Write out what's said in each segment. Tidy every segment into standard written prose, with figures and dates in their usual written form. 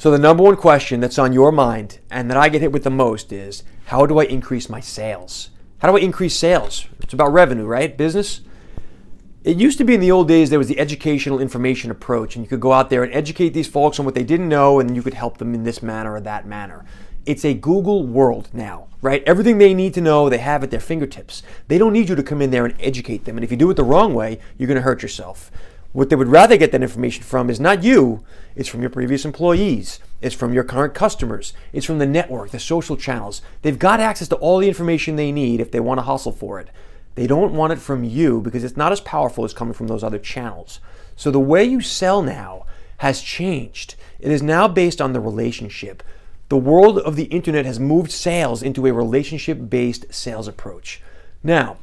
So the number one question that's on your mind and that I get hit with the most is, how do I increase my sales? How do I increase sales? It's about revenue, right? Business. It used to be in the old days there was the educational information approach, and you could go out there and educate these folks on what they didn't know, and you could help them in this manner or that manner. It's a Google world now, right? Everything they need to know, they have at their fingertips. They don't need you to come in there and educate them, and if you do it the wrong way, you're going to hurt yourself. What they would rather get that information from is not you, it's from your previous employees, it's from your current customers, it's from the network, the social channels. They've got access to all the information they need if they want to hustle for it. They don't want it from you because it's not as powerful as coming from those other channels. So the way you sell now has changed. It is now based on the relationship. The world of the internet has moved sales into a relationship-based sales approach. Now,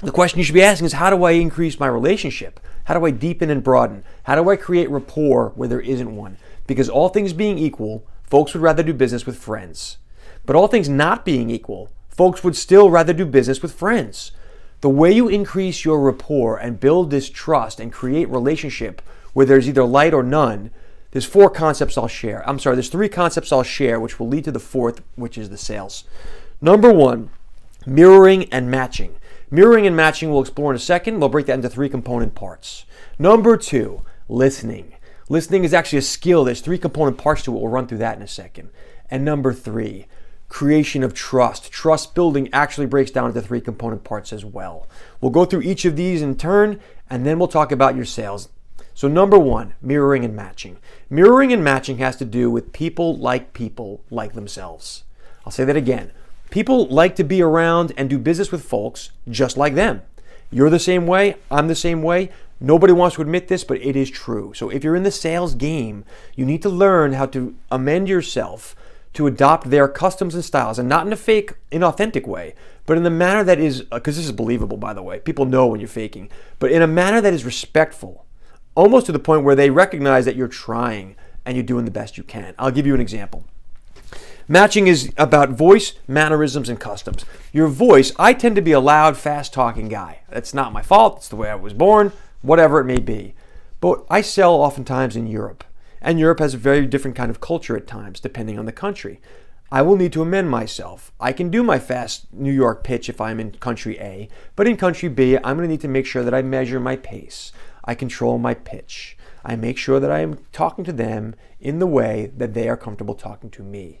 the question you should be asking is, how do I increase my relationship? How do I deepen and broaden? How do I create rapport where there isn't one? Because all things being equal, folks would rather do business with friends. But all things not being equal, folks would still rather do business with friends. The way you increase your rapport and build this trust and create relationship where there's either light or none, there's three concepts I'll share, which will lead to the fourth, which is the sales. Number one, mirroring and matching. Mirroring and matching we'll explore in a second. We'll break that into three component parts. Number two, listening. Listening is actually a skill. There's three component parts to it. We'll run through that in a second. And number three, creation of trust. Trust building actually breaks down into three component parts as well. We'll go through each of these in turn, and then we'll talk about your sales. So number one, mirroring and matching. Mirroring and matching has to do with people like themselves. I'll say that again. People like to be around and do business with folks just like them. You're the same way. I'm the same way. Nobody wants to admit this, but it is true. So if you're in the sales game, you need to learn how to amend yourself to adopt their customs and styles, and not in a fake, inauthentic way, but in the manner that is, because this is believable, by the way. People know when you're faking, but in a manner that is respectful, almost to the point where they recognize that you're trying and you're doing the best you can. I'll give you an example. Matching is about voice, mannerisms, and customs. Your voice, I tend to be a loud, fast-talking guy. That's not my fault. It's the way I was born, whatever it may be. But I sell oftentimes in Europe, and Europe has a very different kind of culture at times, depending on the country. I will need to amend myself. I can do my fast New York pitch if I'm in country A, but in country B, I'm going to need to make sure that I measure my pace. I control my pitch. I make sure that I am talking to them in the way that they are comfortable talking to me.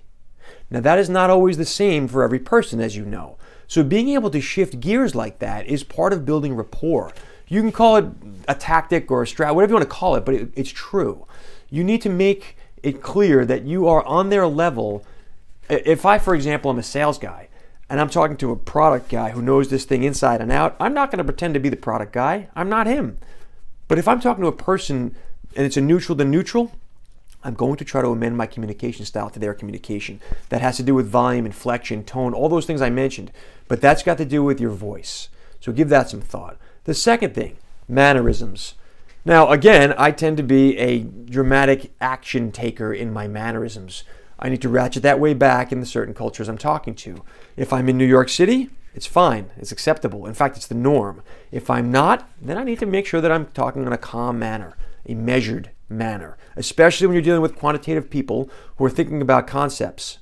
Now, that is not always the same for every person, as you know. So being able to shift gears like that is part of building rapport. You can call it a tactic or a strat, whatever you want to call it, but it's true. You need to make it clear that you are on their level. If I, for example, am a sales guy and I'm talking to a product guy who knows this thing inside and out, I'm not going to pretend to be the product guy. I'm not him. But if I'm talking to a person and it's a neutral to neutral, I'm going to try to amend my communication style to their communication. That has to do with volume, inflection, tone, all those things I mentioned. But that's got to do with your voice. So give that some thought. The second thing, mannerisms. Now, again, I tend to be a dramatic action taker in my mannerisms. I need to ratchet that way back in the certain cultures I'm talking to. If I'm in New York City, it's fine. It's acceptable. In fact, it's the norm. If I'm not, then I need to make sure that I'm talking in a calm manner, a measured manner, especially when you're dealing with quantitative people who are thinking about concepts.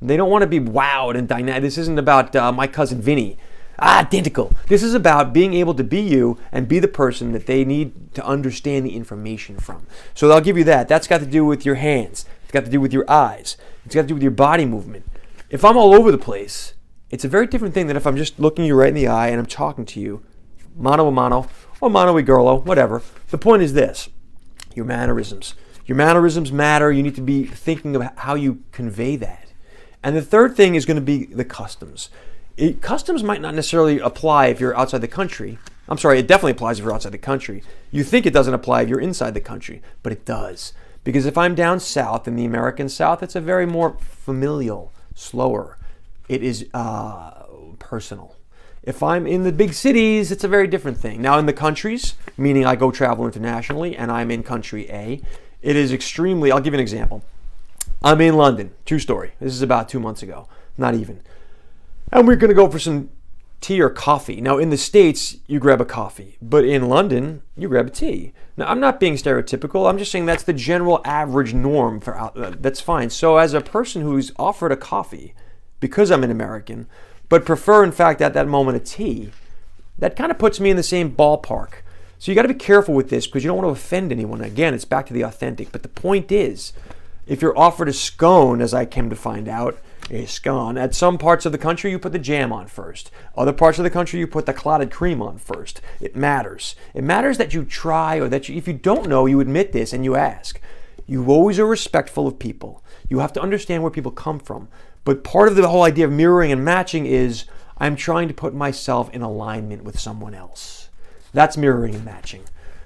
They don't want to be wowed and dynamic. This isn't about my cousin Vinny. Identical. This is about being able to be you and be the person that they need to understand the information from. So I'll give you that. That's got to do with your hands. It's got to do with your eyes. It's got to do with your body movement. If I'm all over the place, it's a very different thing than if I'm just looking you right in the eye and I'm talking to you, mano a mano, or mano y girlo, whatever. The point is this, your mannerisms. Your mannerisms matter. You need to be thinking of how you convey that. And the third thing is going to be the customs. Customs might not necessarily apply if you're outside the country. I'm sorry, it definitely applies if you're outside the country. You think it doesn't apply if you're inside the country, but it does. Because if I'm down south in the American South, it's a very more familial, slower. It is personal. If I'm in the big cities, it's a very different thing. Now in the countries, meaning I go travel internationally and I'm in country A, it is extremely, I'll give you an example. I'm in London, true story. This is about 2 months ago, not even. And we're going to go for some tea or coffee. Now, in the States, you grab a coffee, but in London, you grab a tea. Now, I'm not being stereotypical. I'm just saying that's the general average norm for that's fine. So as a person who's offered a coffee, because I'm an American, but prefer, in fact, at that moment a tea, that kind of puts me in the same ballpark. So you got to be careful with this because you don't want to offend anyone. Again, it's back to the authentic. But the point is, if you're offered a scone, as I came to find out, a scone, at some parts of the country you put the jam on first. Other parts of the country you put the clotted cream on first. It matters. It matters that you try, or that you, if you don't know, you admit this and you ask. You always are respectful of people. You have to understand where people come from. But part of the whole idea of mirroring and matching is I'm trying to put myself in alignment with someone else. That's mirroring and matching.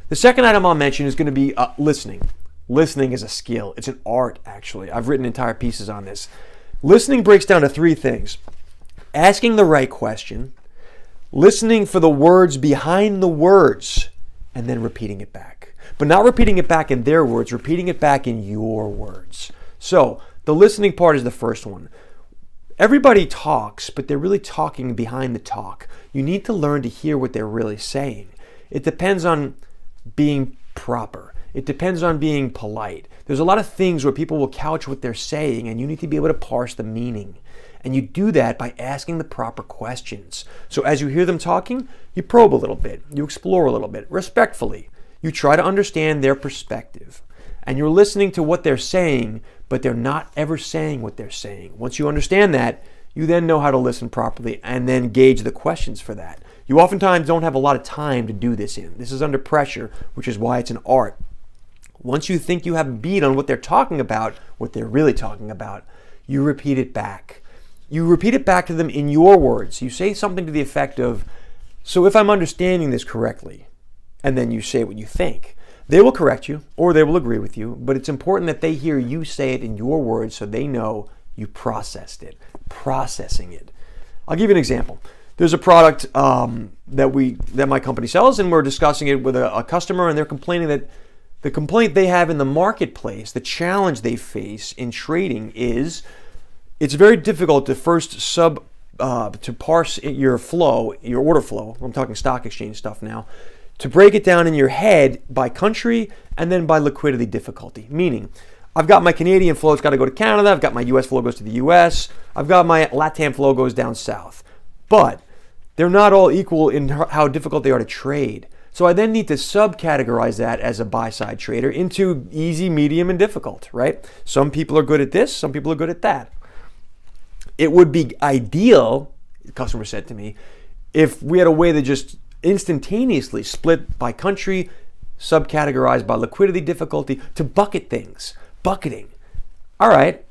The second item I'll mention is going to be listening. Listening is a skill. It's an art, actually. I've written entire pieces on this. Listening breaks down to three things. Asking the right question, listening for the words behind the words, and then repeating it back. But not repeating it back in their words, repeating it back in your words. So, the listening part is the first one. Everybody talks, but they're really talking behind the talk. You need to learn to hear what they're really saying. It depends on being proper. It depends on being polite. There's a lot of things where people will couch what they're saying, and you need to be able to parse the meaning. And you do that by asking the proper questions. So as you hear them talking, you probe a little bit, you explore a little bit, respectfully. You try to understand their perspective. And you're listening to what they're saying, but they're not ever saying what they're saying. Once you understand that, you then know how to listen properly and then gauge the questions for that. You oftentimes don't have a lot of time to do this in. This is under pressure, which is why it's an art. Once you think you have a beat on what they're talking about, what they're really talking about, you repeat it back. You repeat it back to them in your words. You say something to the effect of, so if I'm understanding this correctly, and then you say what you think, they will correct you or they will agree with you, but it's important that they hear you say it in your words so they know you processed it, processing it. I'll give you an example. There's a product that my company sells, and we're discussing it with a customer, and they're complaining that the complaint they have in the marketplace, the challenge they face in trading is it's very difficult to first to parse your flow, your order flow. I'm talking stock exchange stuff now. To break it down in your head by country and then by liquidity difficulty. Meaning, I've got my Canadian flow, it's got to go to Canada. I've got my US flow goes to the US. I've got my LATAM flow goes down south. But they're not all equal in how difficult they are to trade. So I then need to subcategorize that as a buy-side trader into easy, medium, and difficult, right? Some people are good at this, some people are good at that. It would be ideal, the customer said to me, if we had a way to just instantaneously split by country, subcategorized by liquidity difficulty, to bucket things. Bucketing. All right,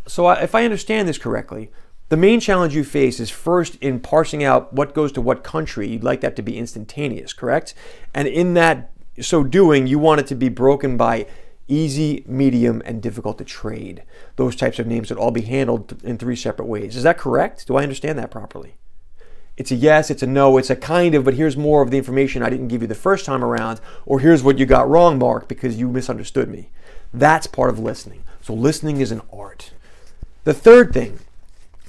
so if I understand this correctly, the main challenge you face is first in parsing out what goes to what country. You'd like that to be instantaneous, correct? And in that so doing, you want it to be broken by easy, medium, and difficult to trade. Those types of names would all be handled in three separate ways. Is that correct? Do I understand that properly? It's a yes, it's a no, it's a kind of, but here's more of the information I didn't give you the first time around, or here's what you got wrong, Mark, because you misunderstood me. That's part of listening. So listening is an art. The third thing,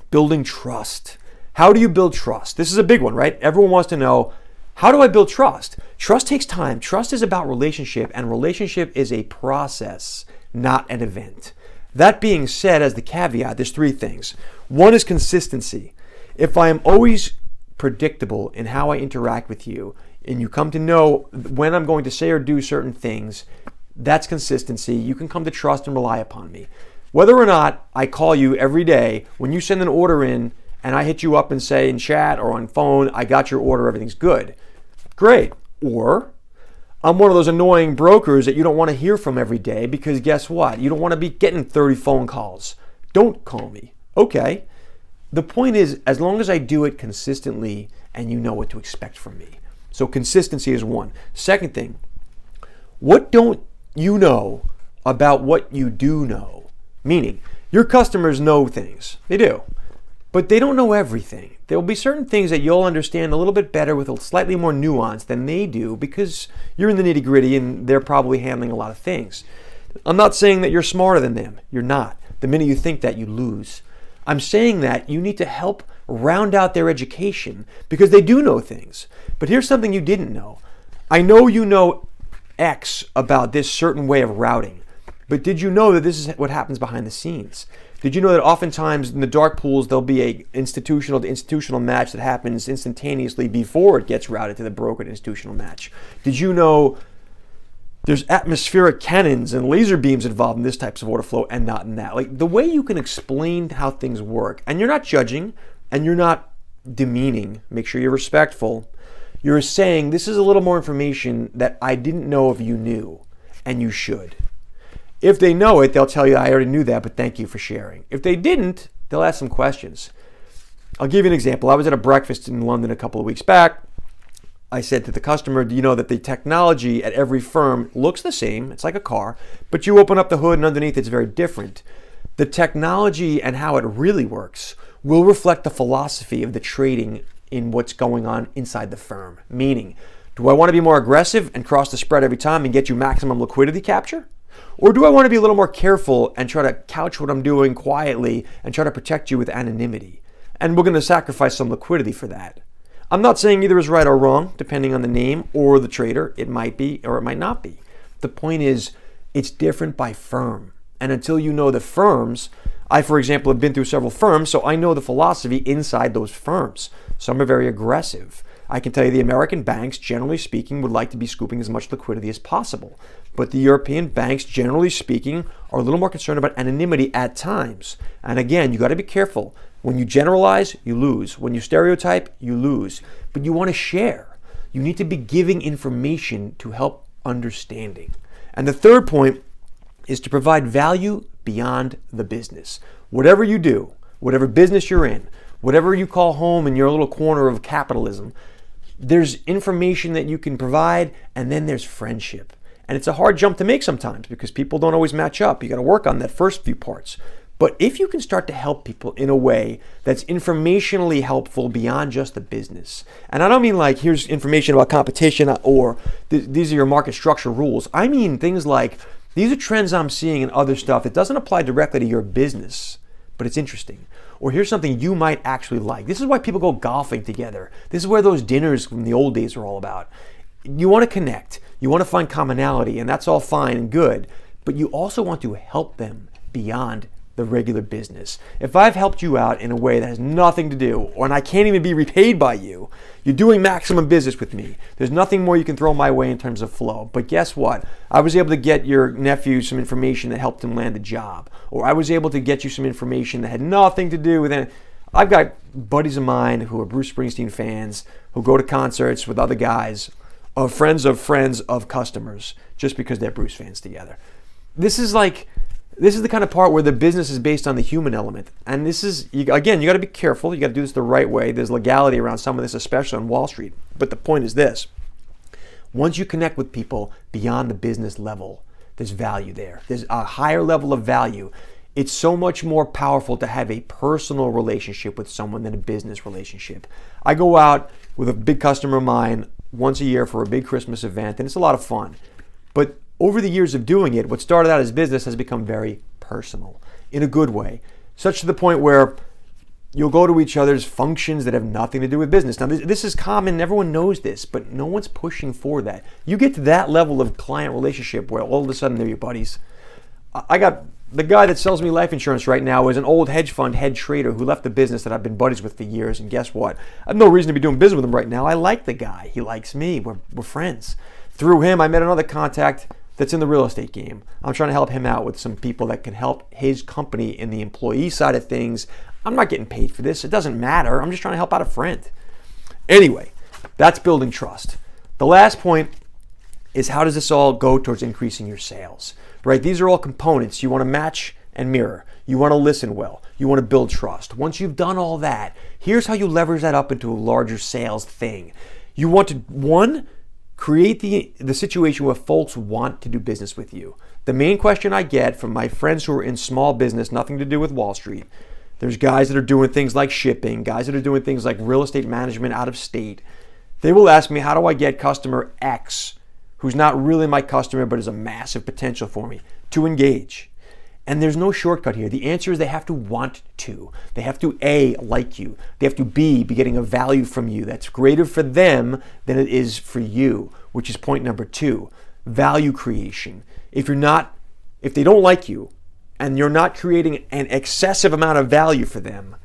building trust. How do you build trust? This is a big one, right? Everyone wants to know, how do I build trust? Trust takes time. Trust is about relationship, and relationship is a process, not an event. That being said, as the caveat, there's three things. One is consistency. If I am always predictable in how I interact with you, and you come to know when I'm going to say or do certain things, that's consistency. You can come to trust and rely upon me. Whether or not I call you every day, when you send an order in and I hit you up and say in chat or on phone, I got your order, everything's good. Great. Or I'm one of those annoying brokers that you don't want to hear from every day because guess what? You don't want to be getting 30 phone calls. Don't call me. Okay. The point is, as long as I do it consistently and you know what to expect from me. So consistency is one. Second thing, what don't you know about what you do know? Meaning, your customers know things. They do. But they don't know everything. There will be certain things that you'll understand a little bit better with a slightly more nuance than they do because you're in the nitty-gritty and they're probably handling a lot of things. I'm not saying that you're smarter than them. You're not. The minute you think that, you lose. I'm saying that you need to help round out their education because they do know things. But here's something you didn't know. I know you know X about this certain way of routing, but did you know that this is what happens behind the scenes? Did you know that oftentimes in the dark pools, there'll be a institutional to institutional match that happens instantaneously before it gets routed to the brokered institutional match? Did you know there's atmospheric cannons and laser beams involved in this types of order flow and not in that? Like, the way you can explain how things work, and you're not judging and you're not demeaning, make sure you're respectful. You're saying this is a little more information that I didn't know if you knew, and you should. If they know it, they'll tell you, I already knew that, but thank you for sharing. If they didn't, they'll ask some questions. I'll give you an example. I was at a breakfast in London a couple of weeks back. I said to the customer, do you know that the technology at every firm looks the same? It's like a car, but you open up the hood and underneath it's very different. The technology and how it really works will reflect the philosophy of the trading in what's going on inside the firm. Meaning, do I want to be more aggressive and cross the spread every time and get you maximum liquidity capture? Or do I want to be a little more careful and try to couch what I'm doing quietly and try to protect you with anonymity? And we're going to sacrifice some liquidity for that. I'm not saying either is right or wrong, depending on the name or the trader. It might be or it might not be. The point is, it's different by firm. And until you know the firms, I, for example, have been through several firms, so I know the philosophy inside those firms. Some are very aggressive. I can tell you the American banks, generally speaking, would like to be scooping as much liquidity as possible. But the European banks, generally speaking, are a little more concerned about anonymity at times. And again, you got to be careful. When you generalize, you lose. When you stereotype, you lose. But you want to share. You need to be giving information to help understanding. And the third point is to provide value beyond the business. Whatever you do, whatever business you're in, whatever you call home in your little corner of capitalism, there's information that you can provide, and then there's friendship. And it's a hard jump to make sometimes because people don't always match up. You got to work on that first few parts. But if you can start to help people in a way that's informationally helpful beyond just the business, and I don't mean like here's information about competition or these are your market structure rules. I mean things like these are trends I'm seeing in other stuff that doesn't apply directly to your business, but it's interesting. Or here's something you might actually like. This is why people go golfing together. This is where those dinners from the old days are all about. You want to connect. You want to find commonality, and that's all fine and good. But you also want to help them beyond the regular business. If I've helped you out in a way that has nothing to do, and I can't even be repaid by you, you're doing maximum business with me. There's nothing more you can throw my way in terms of flow. But guess what? I was able to get your nephew some information that helped him land a job. Or I was able to get you some information that had nothing to do with it. I've got buddies of mine who are Bruce Springsteen fans who go to concerts with other guys of friends of customers just because they're Bruce fans together. This is the kind of part where the business is based on the human element. And this is, again, you got to be careful. You got to do this the right way. There's legality around some of this, especially on Wall Street. But the point is this. Once you connect with people beyond the business level, there's value there. There's a higher level of value. It's so much more powerful to have a personal relationship with someone than a business relationship. I go out with a big customer of mine once a year for a big Christmas event, and it's a lot of fun. But over the years of doing it, what started out as business has become very personal in a good way, such to the point where you'll go to each other's functions that have nothing to do with business. Now, this is common. Everyone knows this, but no one's pushing for that. You get to that level of client relationship where all of a sudden they're your buddies. I got the guy that sells me life insurance right now is an old hedge fund head trader who left the business that I've been buddies with for years. And guess what? I have no reason to be doing business with him right now. I like the guy. He likes me. We're friends. Through him, I met another contact that's in the real estate game. I'm trying to help him out with some people that can help his company in the employee side of things. I'm not getting paid for this. It doesn't matter. I'm just trying to help out a friend. Anyway, that's building trust. The last point is how does this all go towards increasing your sales, right? These are all components. You want to match and mirror. You want to listen well. You want to build trust. Once you've done all that, here's how you leverage that up into a larger sales thing. You want to, one, create the situation where folks want to do business with you. The main question I get from my friends who are in small business, nothing to do with Wall Street, there's guys that are doing things like shipping, guys that are doing things like real estate management out of state. They will ask me, how do I get customer X, who's not really my customer but is a massive potential for me, to engage? And there's no shortcut here. The answer is they have to want to. They have to A, like you. They have to be getting a value from you that's greater for them than it is for you, which is point number 2, value creation. If they don't like you and you're not creating an excessive amount of value for them,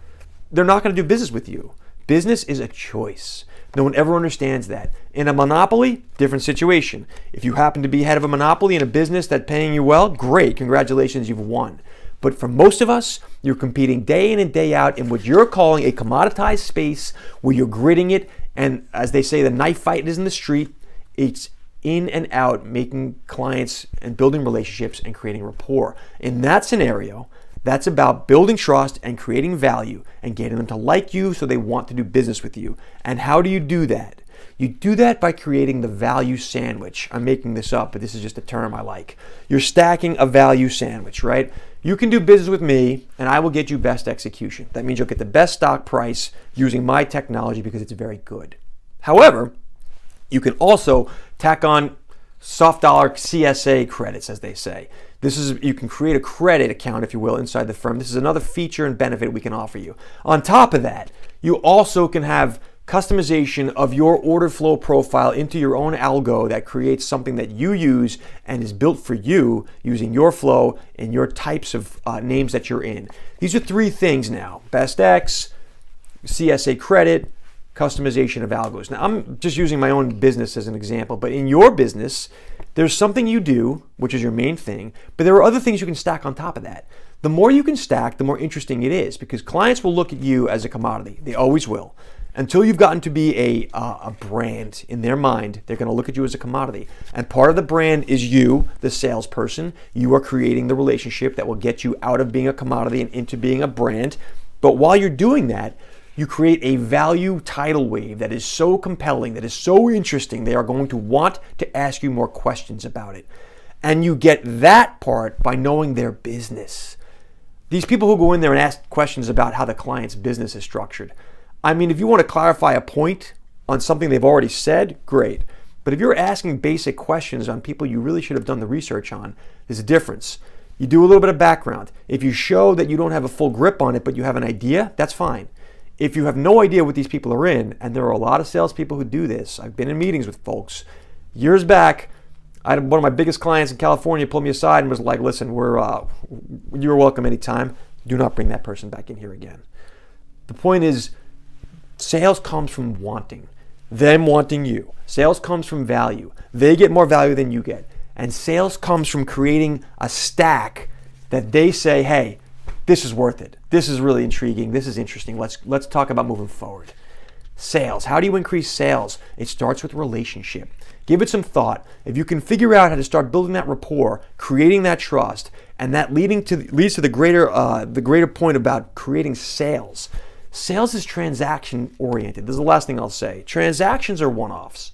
they're not going to do business with you. Business is a choice. No one ever understands that. In a monopoly, different situation. If you happen to be head of a monopoly in a business that's paying you well, great, congratulations, you've won. But for most of us, you're competing day in and day out in what you're calling a commoditized space where you're gritting it, and as they say, the knife fight is in the street. It's in and out, making clients and building relationships and creating rapport. In that scenario, that's about building trust and creating value and getting them to like you so they want to do business with you. And how do you do that? You do that by creating the value sandwich. I'm making this up, but this is just a term I like. You're stacking a value sandwich, right? You can do business with me and I will get you best execution. That means you'll get the best stock price using my technology because it's very good. However, you can also tack on soft dollar CSA credits, as they say. You can create a credit account, if you will, inside the firm. This is another feature and benefit we can offer you. On top of that, you also can have customization of your order flow profile into your own algo that creates something that you use and is built for you using your flow and your types of names that you're in. These are 3 things now: Best X, CSA credit, customization of algos. Now, I'm just using my own business as an example, but in your business, there's something you do, which is your main thing, but there are other things you can stack on top of that. The more you can stack, the more interesting it is, because clients will look at you as a commodity. They always will. Until you've gotten to be a brand in their mind, they're going to look at you as a commodity. And part of the brand is you, the salesperson. You are creating the relationship that will get you out of being a commodity and into being a brand. But while you're doing that, you create a value tidal wave that is so compelling, that is so interesting, they are going to want to ask you more questions about it. And you get that part by knowing their business. These people who go in there and ask questions about how the client's business is structured. I mean, if you want to clarify a point on something they've already said, great. But if you're asking basic questions on people you really should have done the research on, there's a difference. You do a little bit of background. If you show that you don't have a full grip on it, but you have an idea, that's fine. If you have no idea what these people are in, and there are a lot of salespeople who do this, I've been in meetings with folks. Years back, I had one of my biggest clients in California pull me aside and was like, listen, you're welcome anytime. Do not bring that person back in here again. The point is, sales comes from wanting, them wanting you. Sales comes from value. They get more value than you get. And sales comes from creating a stack that they say, hey, this is worth it. This is really intriguing. This is interesting. Let's talk about moving forward. Sales. How do you increase sales? It starts with relationship. Give it some thought. If you can figure out how to start building that rapport, creating that trust, and that leads to the greater point about creating sales. Sales is transaction oriented. This is the last thing I'll say. Transactions are one-offs.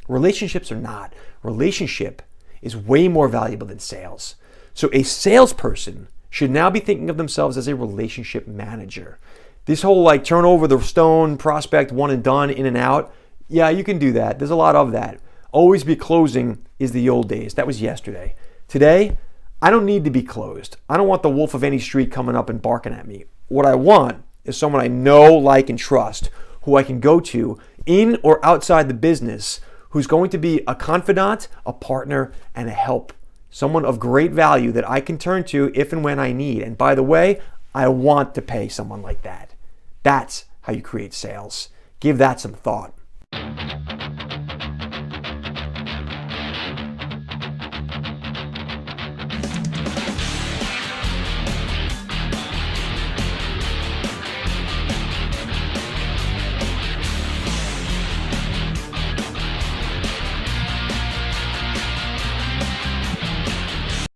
Relationships are not. Relationship is way more valuable than sales. So a salesperson should now be thinking of themselves as a relationship manager. This whole turn over the stone, prospect, one and done, in and out, yeah, you can do that. There's a lot of that. Always be closing is the old days. That was yesterday. Today, I don't need to be closed. I don't want the wolf of any street coming up and barking at me. What I want is someone I know, like, and trust, who I can go to in or outside the business, who's going to be a confidant, a partner, and a help. Someone of great value that I can turn to if and when I need. And by the way, I want to pay someone like that. That's how you create sales. Give that some thought.